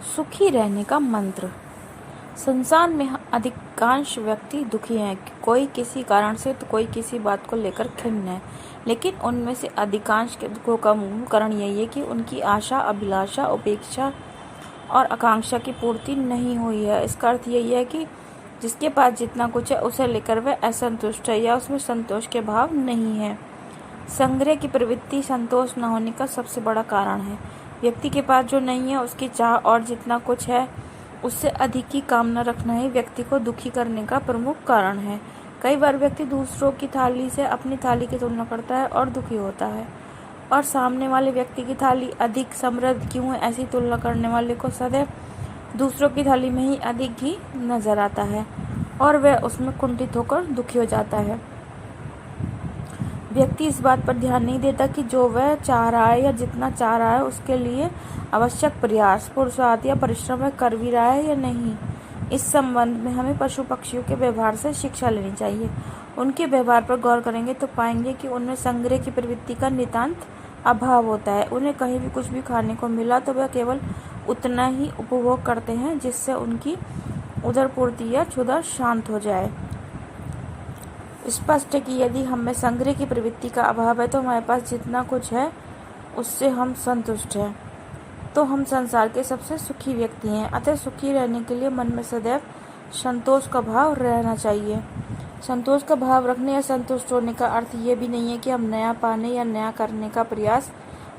सुखी रहने का मंत्र। संसार में अधिकांश व्यक्ति दुखी हैं, कोई किसी कारण से तो कोई किसी बात को लेकर खिन्न है, लेकिन उनमें से अधिकांश के दुखों का मूल कारण यही है कि उनकी आशा, अभिलाषा, उपेक्षा और आकांक्षा की पूर्ति नहीं हुई है। इसका अर्थ यही है कि जिसके पास जितना कुछ है उसे लेकर वह असंतुष्ट है या उसमें संतोष के भाव नहीं है। संग्रह की प्रवृत्ति संतोष न होने का सबसे बड़ा कारण है। व्यक्ति के पास जो नहीं है उसकी चाह और जितना कुछ है उससे अधिक की कामना रखना ही व्यक्ति को दुखी करने का प्रमुख कारण है। कई बार व्यक्ति दूसरों की थाली से अपनी थाली की तुलना करता है और दुखी होता है, और सामने वाले व्यक्ति की थाली अधिक समृद्ध क्यों है, ऐसी तुलना करने वाले को सदैव दूसरों की थाली में ही अधिक घी नजर आता है और वह उसमें कुंठित होकर दुखी हो जाता है। व्यक्ति इस बात पर ध्यान नहीं देता कि जो वह चाह रहा है या जितना चाह रहा है उसके लिए आवश्यक प्रयास, पुरुषार्थ या परिश्रम वह कर भी रहा है या नहीं। इस संबंध में हमें पशु पक्षियों के व्यवहार से शिक्षा लेनी चाहिए। उनके व्यवहार पर गौर करेंगे तो पाएंगे कि उनमें संग्रह की प्रवृत्ति का नितांत अभाव होता है। उन्हें कहीं भी कुछ भी खाने को मिला तो वह केवल उतना ही उपभोग करते हैं जिससे उनकी उदरपूर्ति या क्षुधा शांत हो जाए। स्पष्ट है कि यदि हमें संग्रह की प्रवृत्ति का अभाव है तो हमारे पास जितना कुछ है उससे हम संतुष्ट हैं, तो हम संसार के सबसे सुखी व्यक्ति हैं। अतः सुखी रहने के लिए मन में सदैव संतोष का भाव रहना चाहिए। संतोष का भाव रखने या संतुष्ट होने का अर्थ ये भी नहीं है कि हम नया पाने या नया करने का प्रयास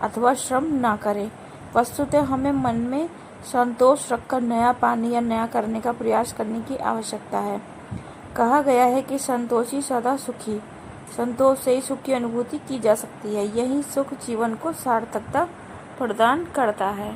अथवा श्रम ना करें। वस्तुतः हमें मन में संतोष रखकर नया पाने या नया करने का प्रयास करने की आवश्यकता है। कहा गया है कि संतोषी सदा सुखी। संतोष से ही सुख की अनुभूति की जा सकती है। यही सुख जीवन को सार्थकता प्रदान करता है।